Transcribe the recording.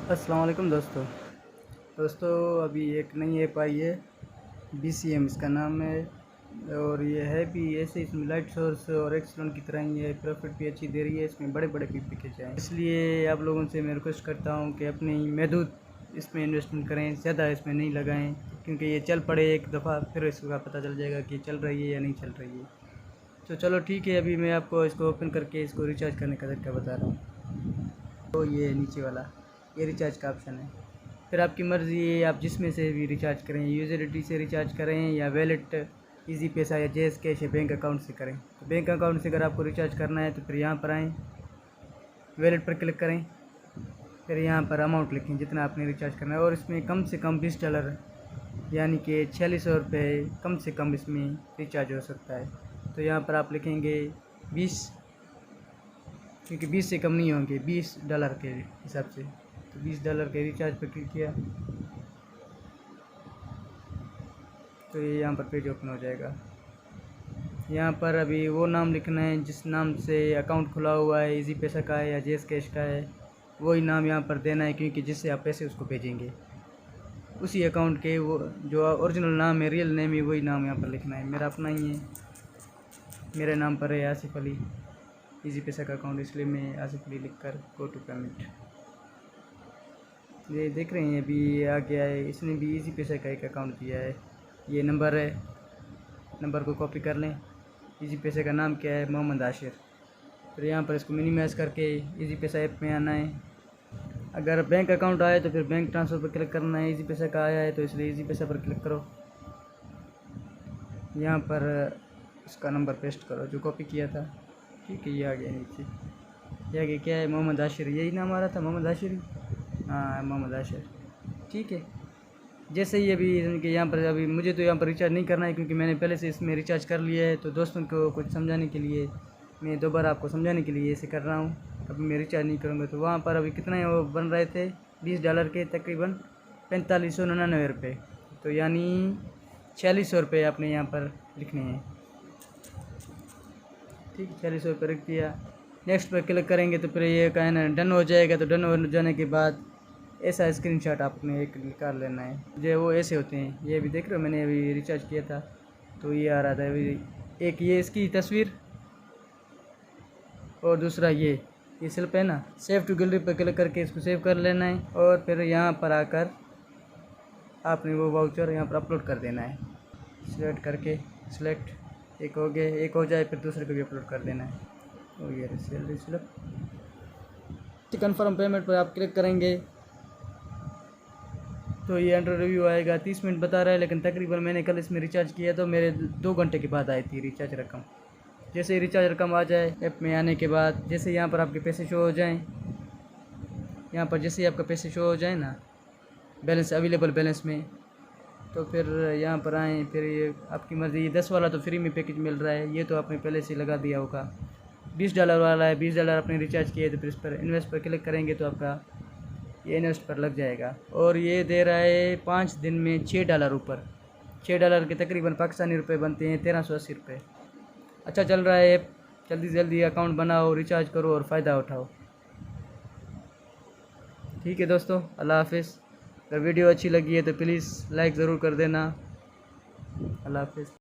अस्सलाम वालेकुम दोस्तों अभी एक नई ऐप आई है BCM इसका नाम है। और ये है भी ऐसे इसमें लाइट सोर्स और एक्सलोन की तरह ही है। प्रॉफिट भी अच्छी दे रही है, इसमें बड़े बड़े पैकेज हैं। इसलिए आप लोगों से मैं रिक्वेस्ट करता हूँ कि अपनी महदूद इसमें इन्वेस्टमेंट करें, ज़्यादा इसमें नहीं लगाएं, क्योंकि ये चल पड़े एक दफ़ा फिर इसका पता चल जाएगा कि चल रही है या नहीं चल रही है। तो चलो ठीक है, अभी मैं आपको इसको ओपन करके इसको रिचार्ज करने का तरीका बता रहा हूँ। तो ये नीचे वाला ये रिचार्ज का ऑप्शन है। फिर आपकी मर्ज़ी है, आप जिसमें से भी रिचार्ज करें, यूज़र से रिचार्ज करें या वैलेट इजी पैसा या जेस कैश या बैंक अकाउंट से करें। तो बैंक अकाउंट से अगर आपको रिचार्ज करना है तो फिर यहाँ पर आएँ, वैलेट पर क्लिक करें, फिर यहाँ पर अमाउंट लिखें जितना आपने रिचार्ज करना है। और इसमें कम से कम $20 यानी कि 4600 रुपये कम से कम इसमें रिचार्ज हो सकता है। तो यहाँ पर आप लिखेंगे 20, क्योंकि 20 से कम नहीं होंगे, $20 के हिसाब से। तो $20 के रिचार्ज पर क्लिक किया तो ये यहाँ पर पेज ओपन हो जाएगा। यहाँ पर अभी वो नाम लिखना है जिस नाम से अकाउंट खुला हुआ है, इजी पैसा का है या जेस कैश का है, वही नाम यहाँ पर देना है, क्योंकि जिससे आप पैसे उसको भेजेंगे उसी अकाउंट के वो जो ओरिजिनल नाम है, रियल नेम है, वही नाम यहाँ पर लिखना है। मेरा अपना ही है, मेरे नाम पर है आसिफ अली, इजी पैसा का अकाउंट, इसलिए मैं आसिफ अली लिख कर गो टू पेमेंट। ये देख रहे हैं अभी आ गया है, इसने भी इजी पैसा का एक अकाउंट दिया है। ये नंबर है, नंबर को कॉपी कर लें। इजी पैसे का नाम क्या है, मोहम्मद आशिर। फिर यहाँ पर इसको मिनिमाइज़ करके इजी पैसा ऐप में आना है। अगर बैंक अकाउंट आए तो फिर बैंक ट्रांसफ़र पर क्लिक करना है। इजी पैसा का आया है तो इसलिए इजी पैसा पर क्लिक करो। यहाँ पर इसका नंबर पेस्ट करो जो कॉपी किया था। ठीक है, ये आ गया नीचे। ये आगे क्या है, मोहम्मद आशिर, यही नाम आ रहा था, मोहम्मद आशिर। हाँ, मोहम्मद आशिर, ठीक है। जैसे ही अभी कि यहाँ पर अभी मुझे तो यहाँ पर रिचार्ज नहीं करना है, क्योंकि मैंने पहले से इसमें रिचार्ज कर लिया है। तो दोस्तों को कुछ समझाने के लिए मैं दोबारा आपको समझाने के लिए ऐसे कर रहा हूँ। अभी मैं रिचार्ज नहीं करूँगा। तो वहाँ पर अभी कितना वो बन रहे थे, $20 के तकरीबन 4599 रुपये। तो यानी 4600 रुपये आपने यहाँ पर लिखने हैं। ठीक है, 4600 रुपये रख दिया। नेक्स्ट पर क्लिक करेंगे तो फिर ये का है ना डन हो जाएगा। तो डन हो जाने के बाद ऐसा स्क्रीनशॉट आपने एक निकाल लेना है। जो वो ऐसे होते हैं, ये भी देख रहे हो, मैंने अभी रिचार्ज किया था तो ये आ रहा था अभी। एक ये इसकी तस्वीर और दूसरा ये स्लिप है ना, सेव टू गैलरी पर क्लिक करके इसको सेव कर लेना है। और फिर यहाँ पर आकर आपने वो वाउचर यहाँ पर अपलोड कर देना है। सिलेक्ट करके सिलेक्ट एक हो गया, एक हो जाए फिर दूसरे को भी अपलोड कर देना है। और ये सैलरी स्लिप। कन्फर्म पेमेंट पर आप क्लिक करेंगे तो ये अंडर रिव्यू आएगा। 30 मिनट बता रहा है, लेकिन तकरीबन मैंने कल इसमें रिचार्ज किया तो मेरे 2 घंटे के बाद आई थी रिचार्ज रकम। जैसे ही रिचार्ज रकम आ जाए ऐप में आने के बाद, जैसे यहाँ पर आपके पैसे शो हो जाएं, यहाँ पर जैसे ही आपका पैसे शो हो जाए ना बैलेंस, अवेलेबल बैलेंस में, तो फिर यहाँ पर आएँ। फिर ये आपकी मर्ज़ी, ये 10 वाला तो फ्री में पैकेज मिल रहा है, ये तो आपने पहले से लगा दिया होगा। $20 वाला है, $20 आपने रिचार्ज किया है तो फिर इस पर इन्वेस्ट पर क्लिक करेंगे तो आपका ये इन्वेस्ट पर लग जाएगा। और ये दे रहा है 5 दिन में $6 ऊपर। $6 के तकरीबन पाकिस्तानी रुपये बनते हैं 1380 रुपये। अच्छा चल रहा है। जल्दी से जल्दी अकाउंट बनाओ, रिचार्ज करो और फ़ायदा उठाओ। ठीक है दोस्तों, अल्लाह हाफिज़। अगर वीडियो अच्छी लगी है तो प्लीज़ लाइक ज़रूर कर देना। अल्लाह हाफिज़।